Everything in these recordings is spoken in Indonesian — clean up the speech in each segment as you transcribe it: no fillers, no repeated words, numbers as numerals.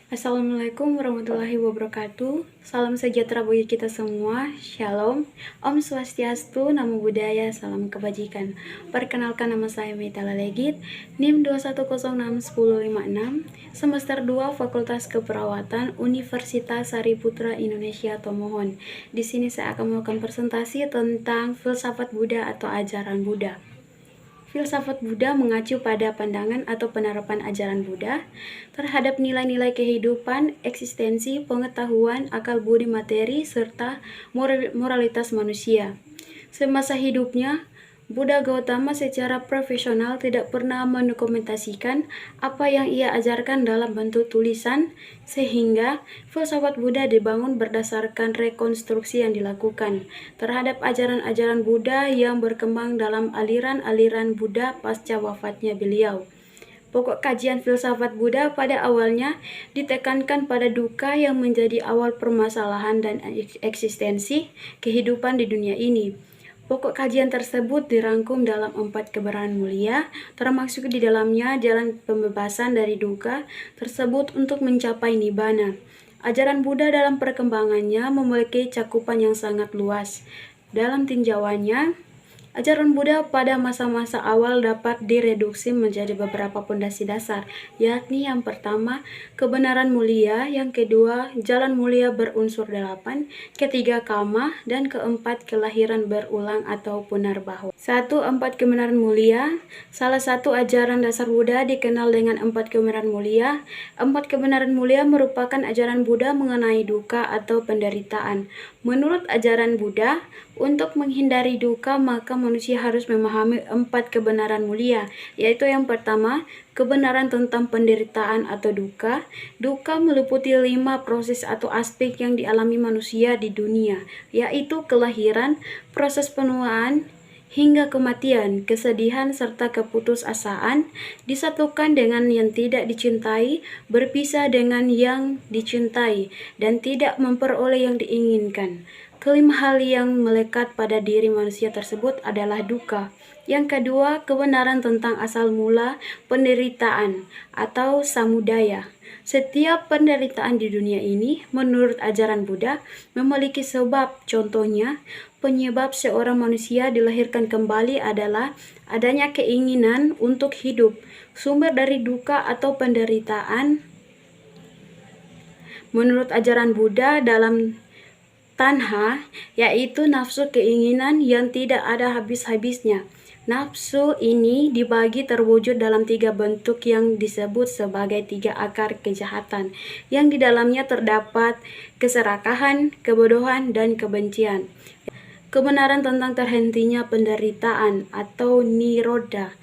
Assalamualaikum warahmatullahi wabarakatuh. Salam sejahtera bagi kita semua. Shalom. Om Swastiastu, Namo Buddhaya, salam kebajikan. Perkenalkan, nama saya Mitala Legit, NIM 2106156, semester 2 Fakultas Keperawatan Universitas Sariputra Indonesia Tomohon. Di sini saya akan melakukan presentasi tentang filsafat Buddha atau ajaran Buddha. Filsafat Buddha mengacu pada pandangan atau penerapan ajaran Buddha terhadap nilai-nilai kehidupan, eksistensi, pengetahuan, akal budi materi, serta moralitas manusia. Semasa hidupnya, Buddha Gautama secara profesional tidak pernah mendokumentasikan apa yang ia ajarkan dalam bentuk tulisan, sehingga filsafat Buddha dibangun berdasarkan rekonstruksi yang dilakukan terhadap ajaran-ajaran Buddha yang berkembang dalam aliran-aliran Buddha pasca wafatnya beliau. Pokok kajian filsafat Buddha pada awalnya ditekankan pada dukkha yang menjadi awal permasalahan dan eksistensi kehidupan di dunia ini. Pokok kajian tersebut dirangkum dalam 4 kebenaran mulia, termasuk di dalamnya jalan pembebasan dari dukkha tersebut untuk mencapai nibbana. Ajaran Buddha dalam perkembangannya memiliki cakupan yang sangat luas. Dalam tinjauannya, ajaran Buddha pada masa-masa awal dapat direduksi menjadi beberapa pondasi dasar, yakni yang pertama, kebenaran mulia, yang kedua, jalan mulia berunsur 8, ketiga, kama, dan keempat, kelahiran berulang atau punarbahwa. 4 kebenaran mulia. Salah satu ajaran dasar Buddha dikenal dengan 4 kebenaran mulia. 4 kebenaran mulia merupakan ajaran Buddha mengenai dukkha atau penderitaan. Menurut ajaran Buddha, untuk menghindari dukkha maka manusia harus memahami 4 kebenaran mulia, yaitu yang pertama, kebenaran tentang penderitaan atau dukkha. Dukkha meliputi 5 proses atau aspek yang dialami manusia di dunia, yaitu kelahiran, proses penuaan, hingga kematian, kesedihan, serta keputusasaan, disatukan dengan yang tidak dicintai, berpisah dengan yang dicintai, dan tidak memperoleh yang diinginkan. Kelima hal yang melekat pada diri manusia tersebut adalah dukkha. Yang kedua, kebenaran tentang asal mula penderitaan atau samudaya. Setiap penderitaan di dunia ini, menurut ajaran Buddha, memiliki sebab. Contohnya, penyebab seorang manusia dilahirkan kembali adalah adanya keinginan untuk hidup. Sumber dari dukkha atau penderitaan, menurut ajaran Buddha dalam tanha, yaitu nafsu keinginan yang tidak ada habis-habisnya. Nafsu ini dibagi terwujud dalam 3 bentuk yang disebut sebagai 3 akar kejahatan, yang di dalamnya terdapat keserakahan, kebodohan, dan kebencian. Kebenaran tentang terhentinya penderitaan atau nirodha.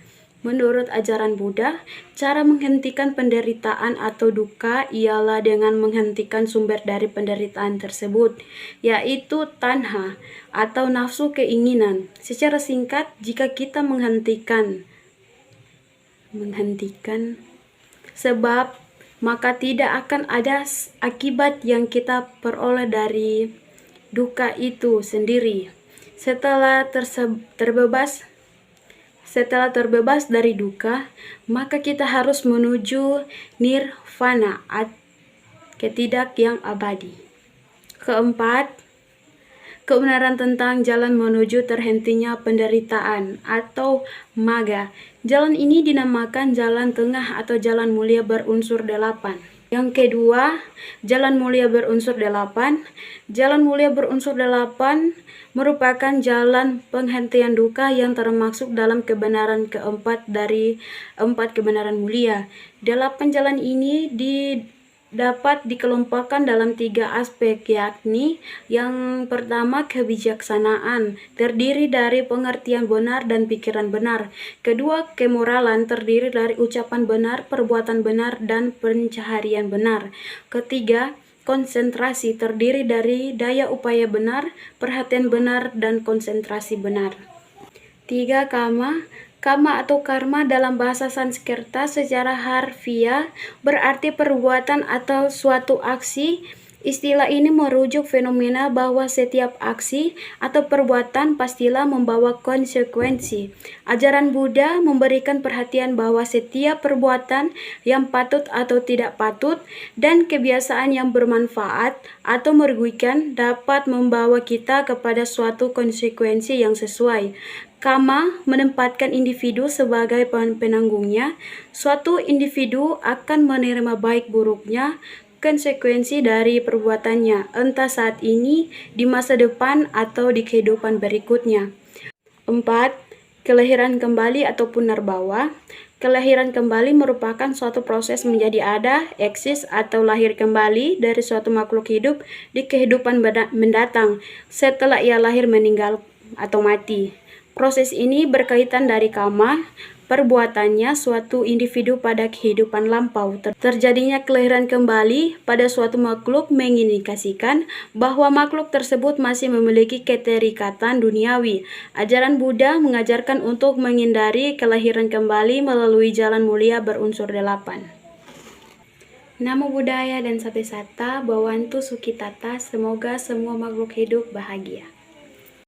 Menurut ajaran Buddha, cara menghentikan penderitaan atau dukkha ialah dengan menghentikan sumber dari penderitaan tersebut, yaitu tanha atau nafsu keinginan. Secara singkat, jika kita menghentikan sebab, maka tidak akan ada akibat yang kita peroleh dari dukkha itu sendiri. Setelah terbebas dari dukkha, maka kita harus menuju nirvana, ketidak yang abadi. Keempat, kebenaran tentang jalan menuju terhentinya penderitaan atau magga. Jalan ini dinamakan jalan tengah atau jalan mulia berunsur 8. Yang kedua, jalan mulia berunsur 8. Jalan mulia berunsur 8 merupakan jalan penghentian dukkha yang termasuk dalam kebenaran keempat dari 4 kebenaran mulia. 8 jalan ini dapat dikelompokkan dalam 3 aspek, yakni yang pertama, kebijaksanaan, terdiri dari pengertian benar dan pikiran benar. Kedua, kemoralan, terdiri dari ucapan benar, perbuatan benar, dan pencaharian benar. Ketiga, konsentrasi, terdiri dari daya upaya benar, perhatian benar, dan konsentrasi benar. 3. Kama. Kama atau karma dalam bahasa Sanskerta secara harfiah berarti perbuatan atau suatu aksi Istilah ini merujuk fenomena bahwa setiap aksi atau perbuatan pastilah membawa konsekuensi. Ajaran Buddha memberikan perhatian bahwa setiap perbuatan yang patut atau tidak patut dan kebiasaan yang bermanfaat atau merugikan dapat membawa kita kepada suatu konsekuensi yang sesuai. Kama menempatkan individu sebagai penanggungnya. Suatu individu akan menerima baik buruknya konsekuensi dari perbuatannya, entah saat ini, di masa depan, atau di kehidupan berikutnya. 4. Kelahiran kembali atau punarbawa. Kelahiran kembali merupakan suatu proses menjadi ada, eksis, atau lahir kembali dari suatu makhluk hidup di kehidupan mendatang setelah ia lahir, meninggal, atau mati. Proses ini berkaitan dari kama, perbuatannya suatu individu pada kehidupan lampau. Terjadinya kelahiran kembali pada suatu makhluk mengindikasikan bahwa makhluk tersebut masih memiliki keterikatan duniawi. Ajaran Buddha mengajarkan untuk menghindari kelahiran kembali melalui jalan mulia berunsur 8. Namo Buddhaya dan Sabe Sata, Bhawantu Sukhitata, semoga semua makhluk hidup bahagia.